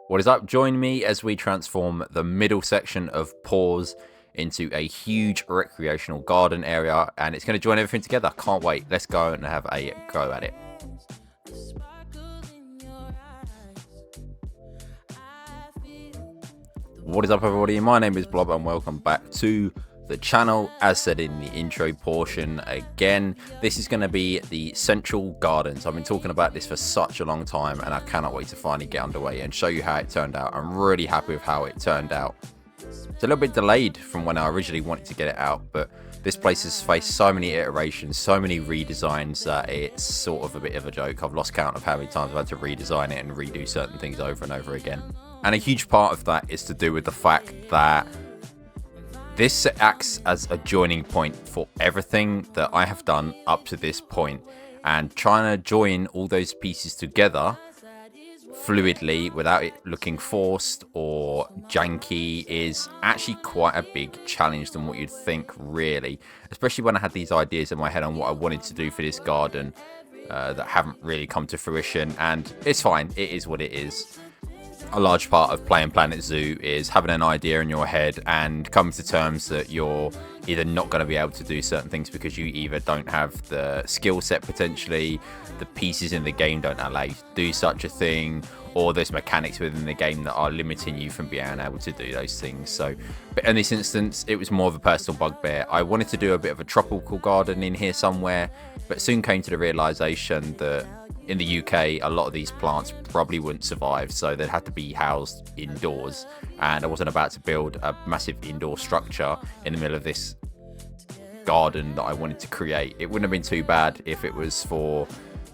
What is up? Join me as we transform the middle section of P.A.W.S into a huge recreational garden area, and it's going to join everything together. Can't wait. Let's go and have a go at it. What is up, everybody? My name is Blob and welcome back to the channel. As said in the intro portion, again, this is going to be the central gardens. I've been talking about this for such a long time and I cannot wait to finally get underway and show you how it turned out. I'm really happy with how it turned out. It's a little bit delayed from when I originally wanted to get it out, but this place has faced so many iterations, so many redesigns that it's sort of a bit of a joke. I've lost count of how many times I've had to redesign it and redo certain things over and over again. And a huge part of that is to do with the fact that this acts as a joining point for everything that I have done up to this point, and trying to join all those pieces together fluidly without it looking forced or janky is actually quite a big challenge than what you'd think, really, especially when I had these ideas in my head on what I wanted to do for this garden that haven't really come to fruition. And it's fine, it is what it is. A large part of playing Planet Zoo is having an idea in your head and coming to terms that you're either not going to be able to do certain things because you either don't have the skill set, potentially the pieces in the game don't allow you to do such a thing, or there's mechanics within the game that are limiting you from being able to do those things. So, but in this instance, it was more of a personal bugbear. I wanted to do a bit of a tropical garden in here somewhere, but soon came to the realization that in the UK, a lot of these plants probably wouldn't survive, so they'd have to be housed indoors. And I wasn't about to build a massive indoor structure in the middle of this garden that I wanted to create. It wouldn't have been too bad if it was for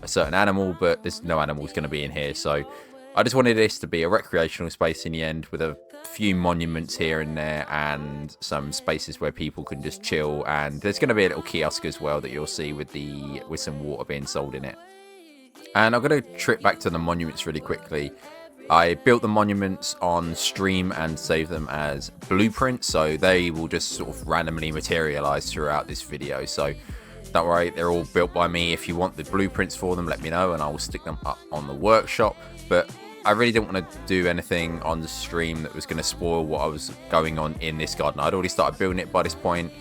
a certain animal, but there's no animals going to be in here. So I just wanted this to be a recreational space in the end, with a few monuments here and there and some spaces where people can just chill. And there's going to be a little kiosk as well that you'll see with some water being sold in it. And I'm going to trip back to the monuments really quickly. I built the monuments on stream and saved them as blueprints, so they will just sort of randomly materialize throughout this video. So don't worry, they're all built by me. If you want the blueprints for them, let me know and I will stick them up on the workshop. But I really didn't want to do anything on the stream that was going to spoil what I was going on in this garden. I'd already started building it by this point,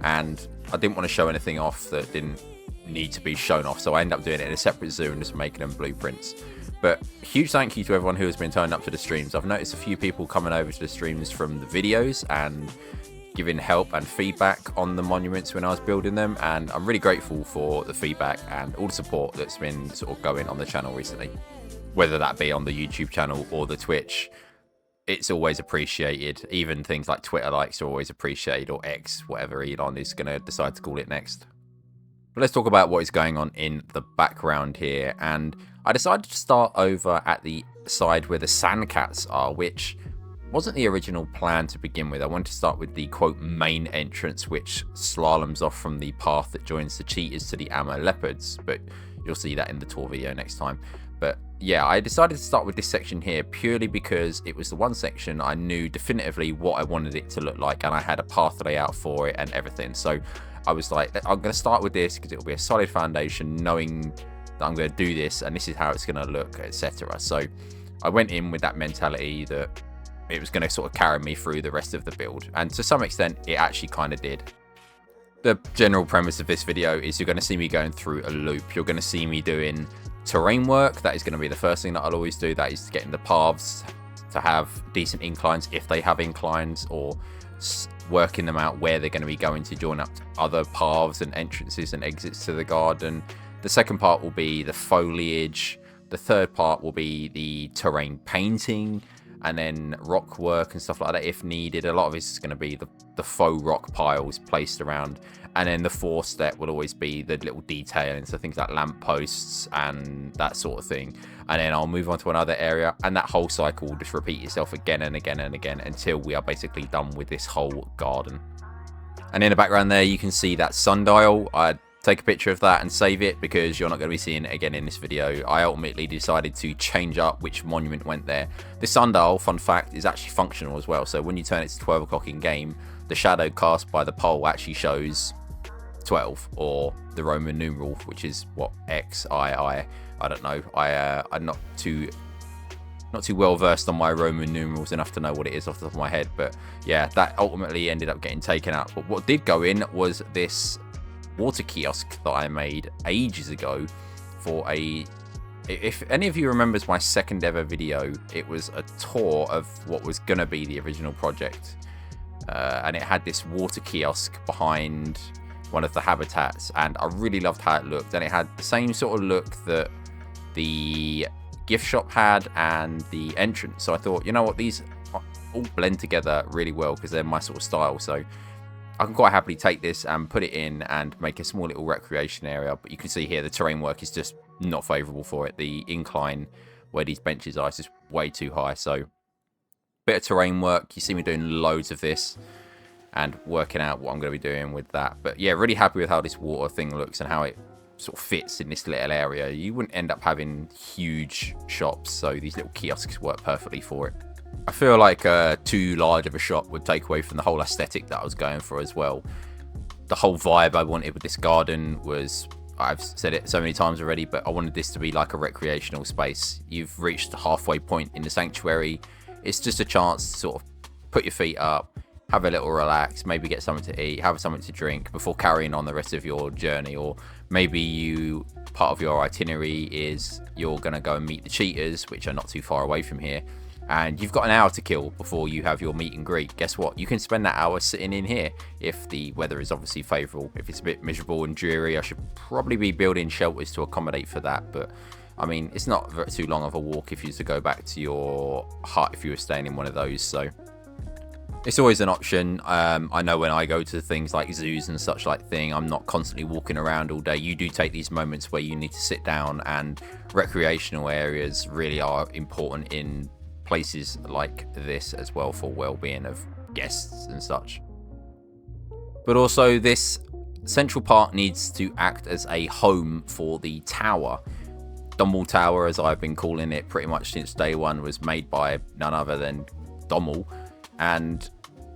and I didn't want to show anything off that didn't need to be shown off, so I ended up doing it in a separate zoo and just making them blueprints. But huge thank you to everyone who has been turning up to the streams. I've noticed a few people coming over to the streams from the videos and giving help and feedback on the monuments when I was building them, and I'm really grateful for the feedback and all the support that's been sort of going on the channel recently, whether that be on the YouTube channel or the Twitch. It's always appreciated. Even things like Twitter likes are always appreciated, or X, whatever Elon is going to decide to call it next. But let's talk about what is going on in the background here. And I decided to start over at the side where the sand cats are, which wasn't the original plan to begin with. I wanted to start with the quote main entrance, which slaloms off from the path that joins the cheetahs to the ammo leopards, but you'll see that in the tour video next time. But yeah, I decided to start with this section here purely because it was the one section I knew definitively what I wanted it to look like, and I had a path layout for it and everything. So I was like, I'm going to start with this because it'll be a solid foundation, knowing that I'm going to do this and this is how it's going to look, etc. So I went in with that mentality that it was going to sort of carry me through the rest of the build, and to some extent it actually kind of did. The general premise of this video is you're going to see me going through a loop. You're going to see me doing terrain work. That is going to be the first thing that I'll always do. That is getting the paths to have decent inclines if they have inclines, or working them out where they're going to be going to join up to other paths and entrances and exits to the garden. The second part will be the foliage. The third part will be the terrain painting, and then rock work and stuff like that if needed. A lot of it is going to be the faux rock piles placed around. And then the fourth step will always be the little detailing, so things like lampposts and that sort of thing. And then I'll move on to another area, and that whole cycle will just repeat itself again and again and again until we are basically done with this whole garden. And in the background there, you can see that sundial. I take a picture of that and save it because you're not going to be seeing it again in this video. I ultimately decided to change up which monument went there. The sundial, fun fact, is actually functional as well. So when you turn it to 12 o'clock in game, the shadow cast by the pole actually shows 12, or the Roman numeral, which is what, X, I don't know. I'm not too not too well versed on my Roman numerals enough to know what it is off the top of my head. But yeah, that ultimately ended up getting taken out. But what did go in was this water kiosk that I made ages ago for a... If any of you remembers my second ever video, it was a tour of what was going to be the original project. And it had this water kiosk behind one of the habitats, and I really loved how it looked. And it had the same sort of look that the gift shop had and the entrance. So I thought, you know what, these all blend together really well because they're my sort of style. So I can quite happily take this and put it in and make a small little recreation area. But you can see here the terrain work is just not favourable for it. The incline where these benches are is just way too high. So bit of terrain work. You see me doing loads of this and working out what I'm going to be doing with that. But yeah, really happy with how this water thing looks and how it sort of fits in this little area. You wouldn't end up having huge shops, so these little kiosks work perfectly for it. I feel like too large of a shop would take away from the whole aesthetic that I was going for as well. The whole vibe I wanted with this garden was, I've said it so many times already, but I wanted this to be like a recreational space. You've reached the halfway point in the sanctuary. It's just a chance to sort of put your feet up, have a little relax, maybe get something to eat, have something to drink before carrying on the rest of your journey. Or maybe part of your itinerary is you're going to go and meet the cheetahs, which are not too far away from here, and you've got an hour to kill before you have your meet and greet. Guess what? You can spend that hour sitting in here if the weather is obviously favourable. If it's a bit miserable and dreary, I should probably be building shelters to accommodate for that. But I mean, it's not too long of a walk if you were to go back to your hut if you were staying in one of those. So it's always an option. I know when I go to things like zoos and such like thing, I'm not constantly walking around all day. You do take these moments where you need to sit down, and recreational areas really are important in places like this as well for well-being of guests and such. But also, this central part needs to act as a home for the tower. Dommel Tower, as I've been calling it pretty much since day one, was made by none other than Dommel, and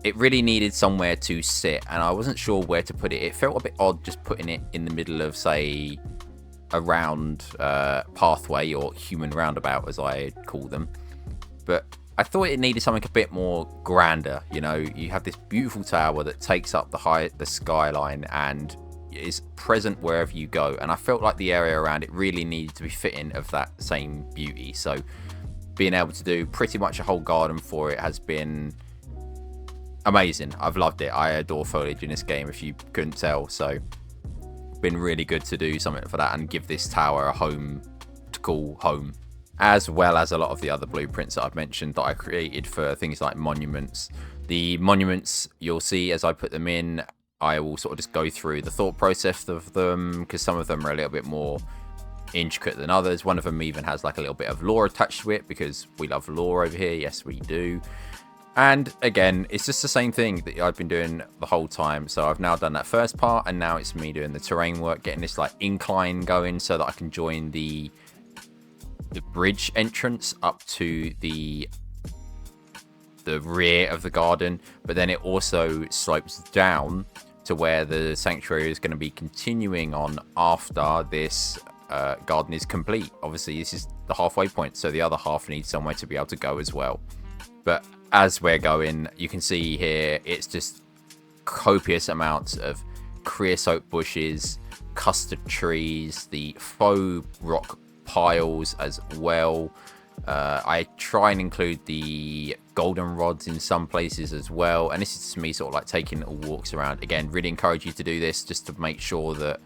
it really needed somewhere to sit, and I wasn't sure where to put it. It felt a bit odd just putting it in the middle of, say, a round pathway, or human roundabout as I call them. But I thought it needed something a bit more grander. You know, you have this beautiful tower that takes up the skyline and is present wherever you go, and I felt like the area around it really needed to be fitting of that same beauty. So being able to do pretty much a whole garden for it has been amazing. I've loved it. I adore foliage in this game, if you couldn't tell. So been really good to do something for that and give this tower a home to call home, as well as a lot of the other blueprints that I've mentioned that I created for things like monuments. The monuments, you'll see as I put them in, I will sort of just go through the thought process of them, because some of them are a little bit more intricate than others. One of them even has like a little bit of lore attached to it, because we love lore over here. Yes, we do. And again, it's just the same thing that I've been doing the whole time. So I've now done that first part, and now it's me doing the terrain work, getting this like incline going so that I can join the bridge entrance up to the rear of the garden. But then it also slopes down to where the sanctuary is going to be continuing on after this garden is complete. Obviously, this is the halfway point, so the other half needs somewhere to be able to go as well. But as we're going, you can see here, it's just copious amounts of creosote bushes, custard trees, the faux rock piles as well. I try and include the goldenrods in some places as well, and this is just me sort of like taking little walks around. Again, really encourage you to do this just to make sure that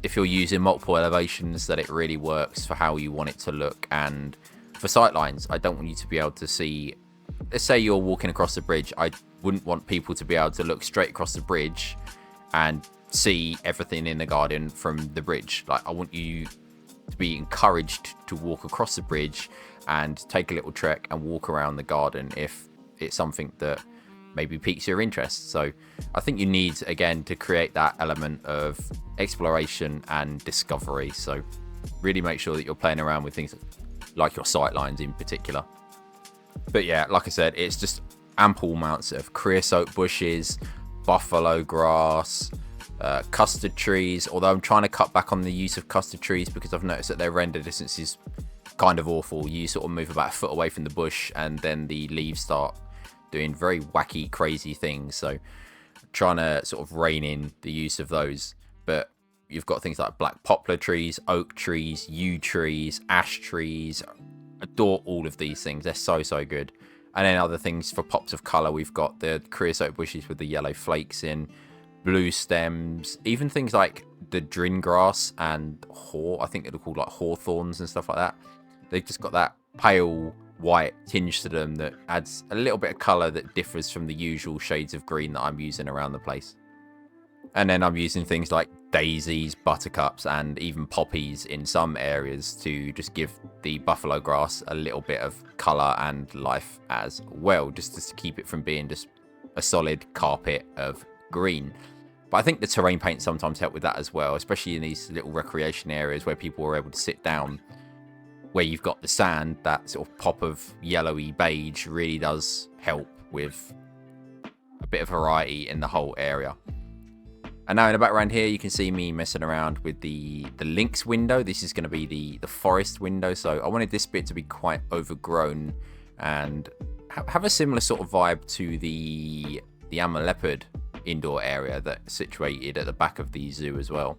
if you're using multiple elevations, that it really works for how you want it to look. And for sightlines, I don't want you to be able to see, let's say you're walking across the bridge, I wouldn't want people to be able to look straight across the bridge and see everything in the garden from the bridge. Like, I want you to be encouraged to walk across the bridge and take a little trek and walk around the garden if it's something that maybe piques your interest. So I think you need, again, to create that element of exploration and discovery. So really make sure that you're playing around with things like your sightlines in particular. But yeah, like I said, it's just ample amounts of creosote bushes, buffalo grass, custard trees, although I'm trying to cut back on the use of custard trees because I've noticed that their render distance is kind of awful. You sort of move about a foot away from the bush, and then the leaves start doing very wacky, crazy things. So trying to sort of rein in the use of those. But you've got things like black poplar trees, oak trees, yew trees, ash trees. Adore all of these things. They're so, so good. And then other things for pops of colour, we've got the creosote bushes with the yellow flakes in, blue stems, even things like the drin grass and I think they're called like hawthorns and stuff like that. They've just got that pale white tinge to them that adds a little bit of colour that differs from the usual shades of green that I'm using around the place. And then I'm using things like daisies, buttercups, and even poppies in some areas to just give the buffalo grass a little bit of colour and life as well, just to keep it from being just a solid carpet of green. But I think the terrain paint sometimes help with that as well, especially in these little recreation areas where people are able to sit down, where you've got the sand. That sort of pop of yellowy beige really does help with a bit of variety in the whole area. And now in the background here, you can see me messing around with the links window. This is going to be the forest window. So I wanted this bit to be quite overgrown and have a similar sort of vibe to the Amur leopard indoor area that's situated at the back of the zoo as well.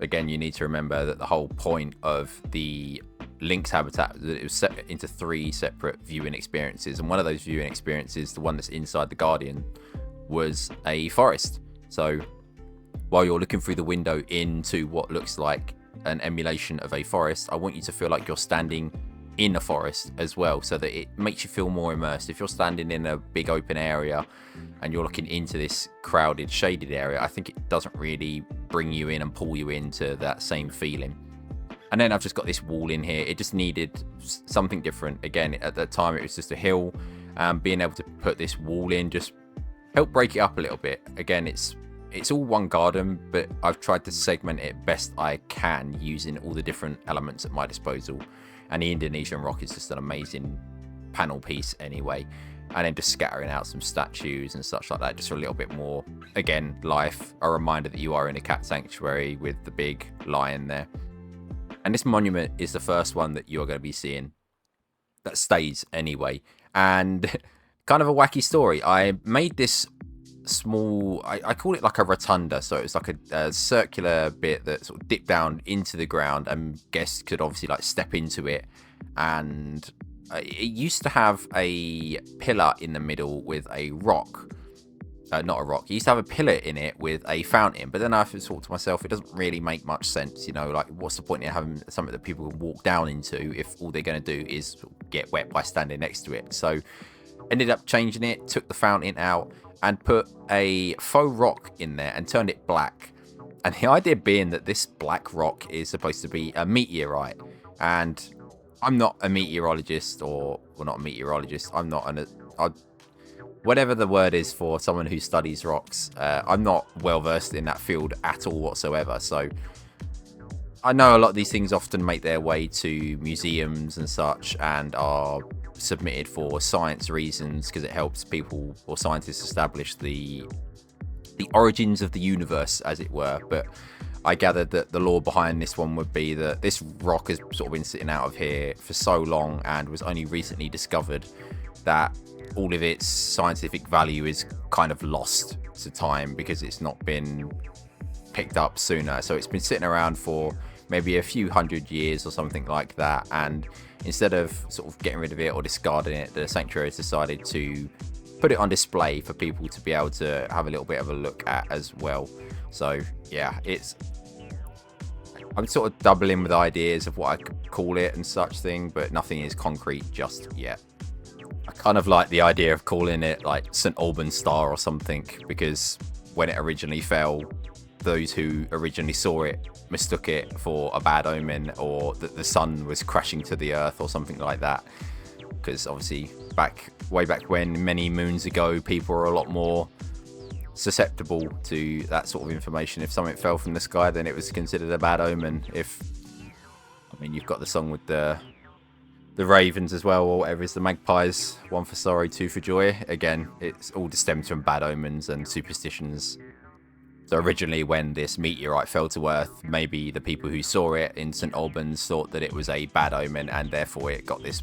Again, you need to remember that the whole point of the lynx habitat is that it was set into 3 separate viewing experiences. And one of those viewing experiences, the one that's inside the Guardian, was a forest. So while you're looking through the window into what looks like an emulation of a forest, I want you to feel like you're standing in a forest as well, so that it makes you feel more immersed. If you're standing in a big open area and you're looking into this crowded, shaded area, I think it doesn't really bring you in and pull you into that same feeling. And then I've just got this wall in here. It just needed something different. Again, at the time it was just a hill. Being able to put this wall in just help break it up a little bit. Again, it's all one garden, but I've tried to segment it best I can using all the different elements at my disposal. And the Indonesian rock is just an amazing panel piece anyway. And then just scattering out some statues and such like that, just for a little bit more, again, life. A reminder that you are in a cat sanctuary with the big lion there. And this monument is the first one that you're going to be seeing that stays anyway. And kind of a wacky story. I made this small, I call it like a rotunda. So it's like a circular bit that sort of dipped down into the ground, and guests could obviously like step into it. And it used to have a pillar in the middle with a rock. Not a rock. It used to have a pillar in it with a fountain. But then I thought to myself, it doesn't really make much sense. You know, like what's the point in having something that people can walk down into if all they're going to do is get wet by standing next to it? So ended up changing it, took the fountain out and put a faux rock in there and turned it black. And the idea being that this black rock is supposed to be a meteorite. And I'm not a meteorologist, or well, not a meteorologist. I'm not whatever the word is for someone who studies rocks. I'm not well versed in that field at all whatsoever. So I know a lot of these things often make their way to museums and such and are submitted for science reasons, because it helps people or scientists establish the origins of the universe, as it were. But I gathered that the lore behind this one would be that this rock has sort of been sitting out of here for so long and was only recently discovered that all of its scientific value is kind of lost to time because it's not been picked up sooner. So it's been sitting around for maybe a few hundred years or something like that, and instead of sort of getting rid of it or discarding it, the sanctuary has decided to put it on display for people to be able to have a little bit of a look at as well. So yeah, I'm sort of doubling with ideas of what I could call it and such thing, but nothing is concrete just yet. I kind of like the idea of calling it like St. Alban's Star or something, because when it originally fell, those who originally saw it mistook it for a bad omen, or that the sun was crashing to the earth or something like that. Because obviously way back when, many moons ago, people were a lot more susceptible to that sort of information. If something fell from the sky, then it was considered a bad omen. You've got the song with the ravens as well, or whatever is the magpies, one for sorrow, two for joy. Again, it's all stemmed from bad omens and superstitions So originally when this meteorite fell to Earth, maybe the people who saw it in St Albans thought that it was a bad omen, and therefore it got this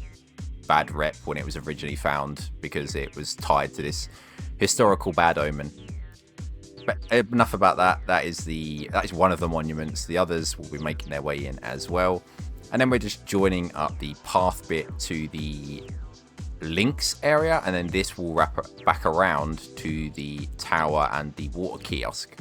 bad rep when it was originally found, because it was tied to this historical bad omen. But enough about that. That is one of the monuments. The others will be making their way in as well. And then we're just joining up the path bit to the links area, and then this will wrap back around to the tower and the water kiosk.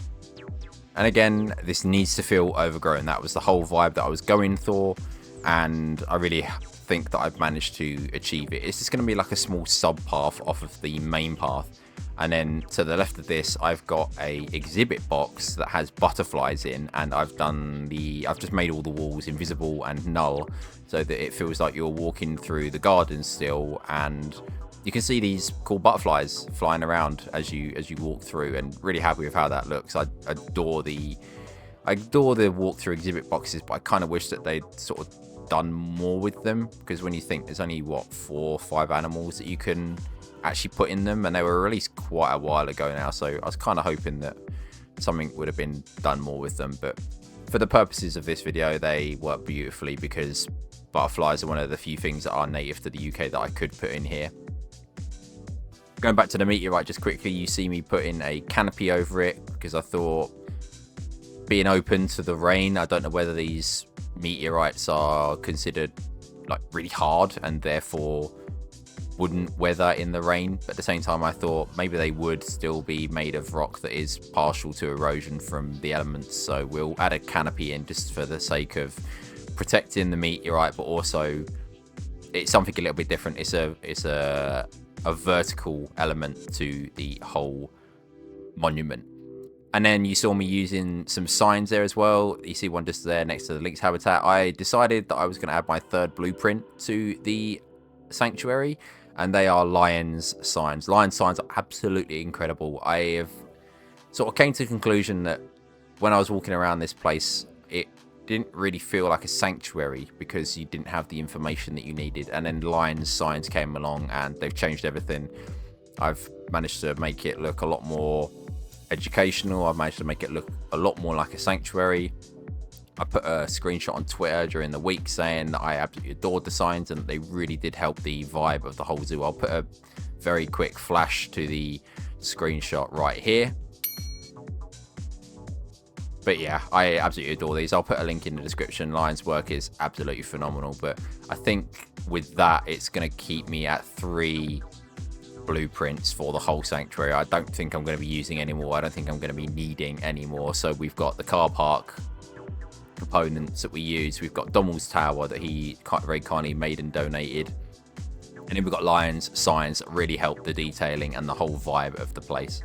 And again, this needs to feel overgrown. That was the whole vibe that I was going for, and I really think that I've managed to achieve it. It's just going to be like a small sub path off of the main path, and then to the left of this I've got a exhibit box that has butterflies in, and I've just made all the walls invisible and null so that it feels like you're walking through the garden still, and you can see these cool butterflies flying around as you walk through, and really happy with how that looks. I adore the walkthrough exhibit boxes, but I kind of wish that they'd sort of done more with them, because when you think there's only 4 or 5 animals that you can actually put in them, and they were released quite a while ago now, so I was kind of hoping that something would have been done more with them. But for the purposes of this video, they work beautifully, because butterflies are one of the few things that are native to the UK that I could put in here. Going back to the meteorite just quickly, you see me putting a canopy over it because I thought, being open to the rain, I don't know whether these meteorites are considered like really hard and therefore wouldn't weather in the rain, but at the same time I thought maybe they would still be made of rock that is partial to erosion from the elements. So we'll add a canopy in just for the sake of protecting the meteorite, but also it's something a little bit different. It's a vertical element to the whole monument. And then you saw me using some signs there as well. You see one just there next to the Lynx habitat. I decided that I was going to add my third blueprint to the sanctuary, and they are lions signs. Lion signs are absolutely incredible. I have sort of came to the conclusion that when I was walking around this place, it didn't really feel like a sanctuary because you didn't have the information that you needed. And then lion signs came along and they've changed everything. I've managed to make it look a lot more educational. I've managed to make it look a lot more like a sanctuary. I put a screenshot on Twitter during the week saying that I absolutely adored the signs and that they really did help the vibe of the whole zoo. I'll put a very quick flash to the screenshot right here. But yeah, I absolutely adore these. I'll put a link in the description. Lion's work is absolutely phenomenal, but I think with that, it's going to keep me at 3 blueprints for the whole sanctuary. I don't think I'm going to be using any more. I don't think I'm going to be needing any more. So we've got the car park components that we use. We've got Donald's tower that he very kindly made and donated. And then we've got lions signs that really help the detailing and the whole vibe of the place.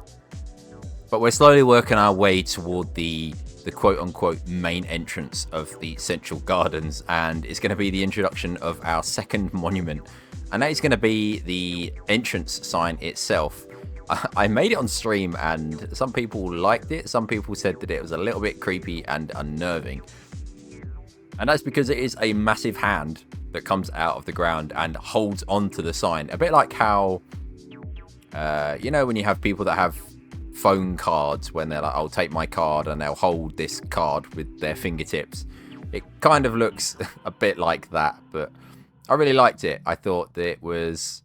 But we're slowly working our way toward the quote-unquote main entrance of the Central Gardens, and it's going to be the introduction of our second monument, and that is going to be the entrance sign itself. I made it on stream and some people liked it. Some people said that it was a little bit creepy and unnerving, and that's because it is a massive hand that comes out of the ground and holds onto the sign, a bit like how you know, when you have people that have phone cards, when they're like, I'll take my card, and they'll hold this card with their fingertips. It kind of looks a bit like that, but I really liked it. I thought that it was,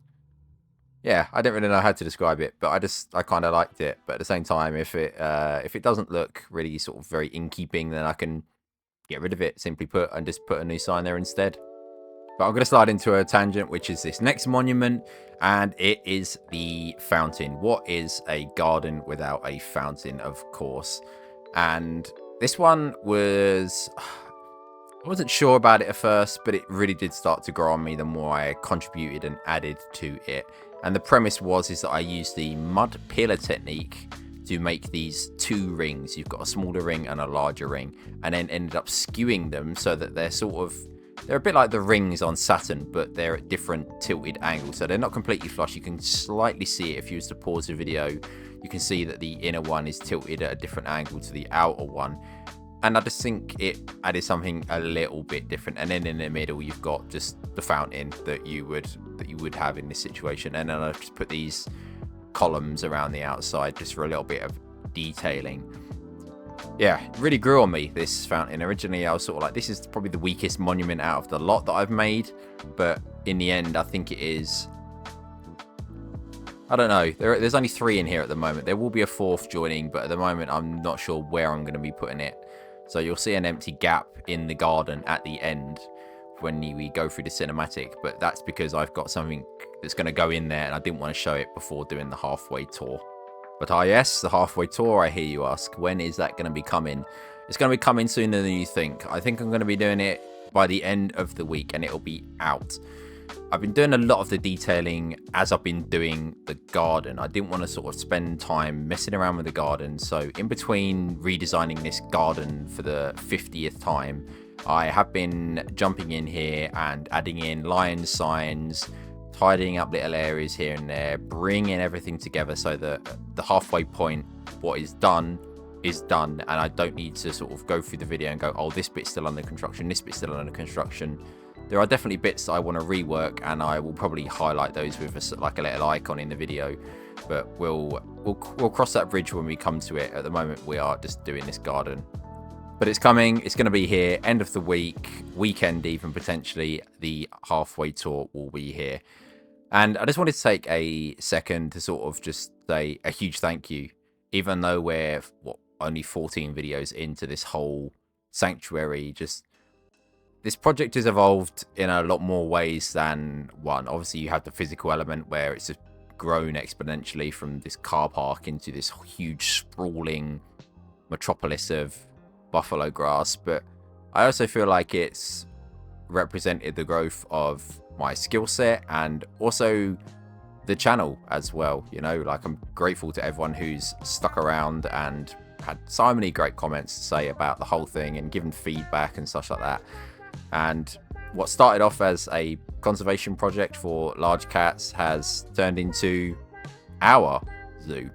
yeah, I don't really know how to describe it, but I kind of liked it. But at the same time, if it doesn't look really sort of very in keeping, then I can get rid of it, simply put, and just put a new sign there instead. But I'm going to slide into a tangent, which is this next monument, and it is the fountain. What is a garden without a fountain, of course? And this one was, I wasn't sure about it at first, but it really did start to grow on me the more I contributed and added to it. And the premise is that I used the mud pillar technique to make these 2 rings. You've got a smaller ring and a larger ring, and then ended up skewing them so that they're a bit like the rings on Saturn, but they're at different tilted angles. So they're not completely flush. You can slightly see it if you was to pause the video. You can see that the inner one is tilted at a different angle to the outer one. And I just think it added something a little bit different. And then in the middle, you've got just the fountain that you would have in this situation. And then I just put these columns around the outside just for a little bit of detailing. yeah, it really grew on me, this fountain. Originally, I was sort of like, this is probably the weakest monument out of the lot that I've made. But in the end, I think it is... I don't know. There's only 3 in here at the moment. There will be a 4th joining, but at the moment, I'm not sure where I'm going to be putting it. So you'll see an empty gap in the garden at the end when we go through the cinematic. But that's because I've got something that's going to go in there, and I didn't want to show it before doing the halfway tour. But yes, the halfway tour, I hear you ask. When is that going to be coming? It's going to be coming sooner than you think. I think I'm going to be doing it by the end of the week, and it'll be out. I've been doing a lot of the detailing as I've been doing the garden. I didn't want to sort of spend time messing around with the garden. So in between redesigning this garden for the 50th time, I have been jumping in here and adding in lion signs, tidying up little areas here and there, bringing everything together so that the halfway point, what is done, and I don't need to sort of go through the video and go, oh, this bit's still under construction, this bit's still under construction. There are definitely bits that I want to rework, and I will probably highlight those with a little icon in the video, but we'll cross that bridge when we come to it. At the moment, we are just doing this garden. But it's coming. It's going to be here. End of the week, weekend even, potentially. The halfway tour will be here. And I just wanted to take a second to sort of just say a huge thank you. Even though we're, only 14 videos into this whole sanctuary, this project has evolved in a lot more ways than one. Obviously, you have the physical element where it's just grown exponentially from this car park into this huge sprawling metropolis of buffalo grass. But I also feel like it's represented the growth of my skill set and also the channel as well. You know, like, I'm grateful to everyone who's stuck around and had so many great comments to say about the whole thing and given feedback and stuff like that. And what started off as a conservation project for large cats has turned into our zoo.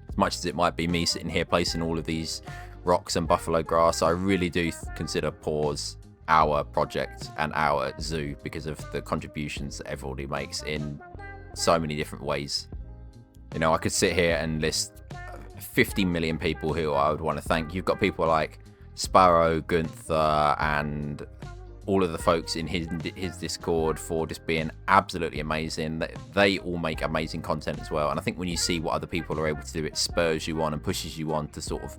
As much as it might be me sitting here placing all of these rocks and buffalo grass, I really do consider P.A.W.S our project and our zoo because of the contributions that everybody makes in so many different ways. You know, I could sit here and list 50 million people who I would want to thank. You've got people like Sparrow, Gunther, and all of the folks in his Discord for just being absolutely amazing. They all make amazing content as well. And I think when you see what other people are able to do, it spurs you on and pushes you on to sort of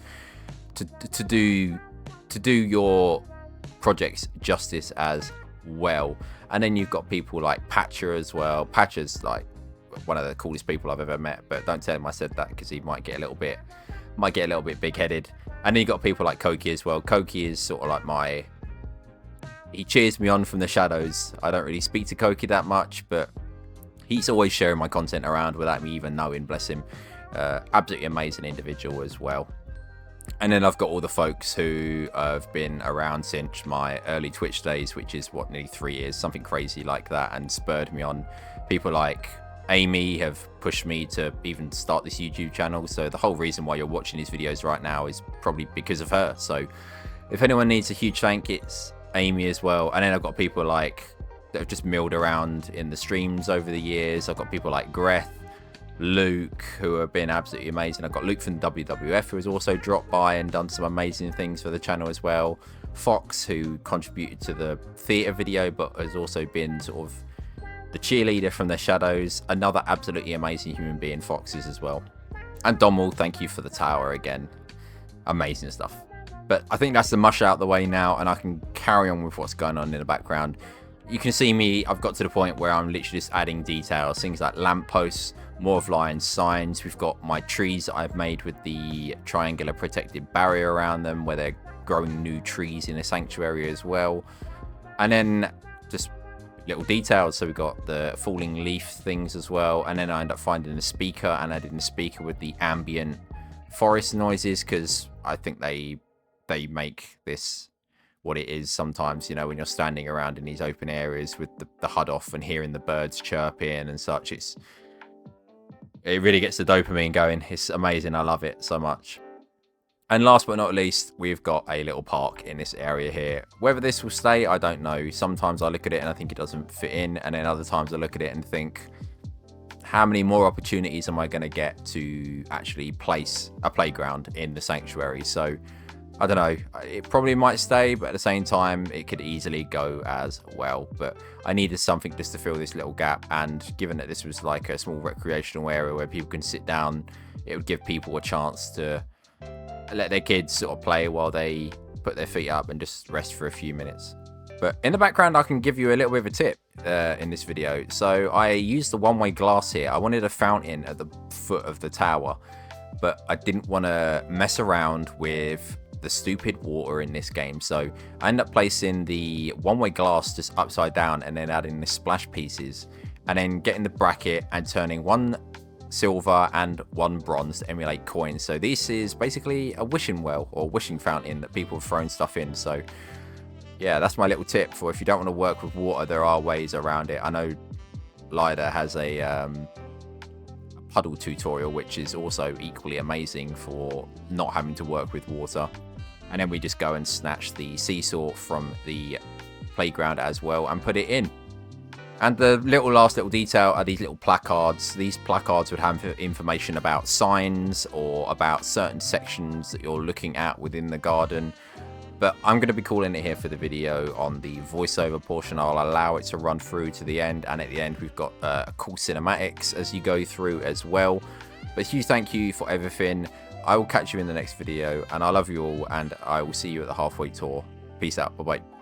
to do your projects justice as well. And then you've got people like Patcher as well. Patcher's like one of the coolest people I've ever met, but don't tell him I said that because he might get a little bit big-headed. And then you got people like Koki as well. Koki is sort of like he cheers me on from the shadows. I don't really speak to Koki that much, but he's always sharing my content around without me even knowing, bless him. Absolutely amazing individual as well. And then I've got all the folks who have been around since my early Twitch days, which is nearly 3 years, something crazy like that, and spurred me on. People like Amy have pushed me to even start this YouTube channel. So the whole reason why you're watching these videos right now is probably because of her. So if anyone needs a huge thank, it's Amy as well. And then I've got people like that have just milled around in the streams over the years. I've got people like Greth, Luke, who have been absolutely amazing. I've got Luke from WWF, who has also dropped by and done some amazing things for the channel as well. Fox, who contributed to the theatre video but has also been sort of the cheerleader from the shadows. Another absolutely amazing human being, Fox is as well. And Donald, thank you for the tower again. Amazing stuff. But I think that's the mush out the way now, and I can carry on with what's going on in the background. You can see me, I've got to the point where I'm literally just adding details, things like lampposts, more of lion signs. We've got my trees that I've made with the triangular protected barrier around them, where they're growing new trees in a sanctuary as well. And then just little details. So we've got the falling leaf things as well. And then I end up finding a speaker and adding a speaker with the ambient forest noises, because I think they make this what it is sometimes, you know, when you're standing around in these open areas with the HUD off and hearing the birds chirping and such. It really gets the dopamine going. It's amazing. I love it so much. And last but not least, we've got a little park in this area here. Whether this will stay, I don't know. Sometimes I look at it and I think it doesn't fit in, and then other times I look at it and think how many more opportunities am I going to get to actually place a playground in the sanctuary? So I don't know, it probably might stay, but at the same time it could easily go as well. But I needed something just to fill this little gap, and given that this was like a small recreational area where people can sit down, it would give people a chance to let their kids sort of play while they put their feet up and just rest for a few minutes. But in the background, I can give you a little bit of a tip in this video. So I used the one-way glass here. I wanted a fountain at the foot of the tower, but I didn't want to mess around with the stupid water in this game. So I ended up placing the one-way glass just upside down and then adding the splash pieces, and then getting the bracket and turning one silver and one bronze to emulate coins. So this is basically a wishing well or wishing fountain that people have thrown stuff in. So yeah, that's my little tip for if you don't want to work with water, there are ways around it. I know Lida has a puddle tutorial, which is also equally amazing for not having to work with water. And then we just go and snatch the seesaw from the playground as well and put it in. And the last little detail are these little placards. These placards would have information about signs or about certain sections that you're looking at within the garden. But I'm going to be calling it here for the video on the voiceover portion. I'll allow it to run through to the end, and at the end we've got cool cinematics as you go through as well. But huge thank you for everything. I will catch you in the next video, and I love you all, and I will see you at the halfway tour. Peace out. Bye bye.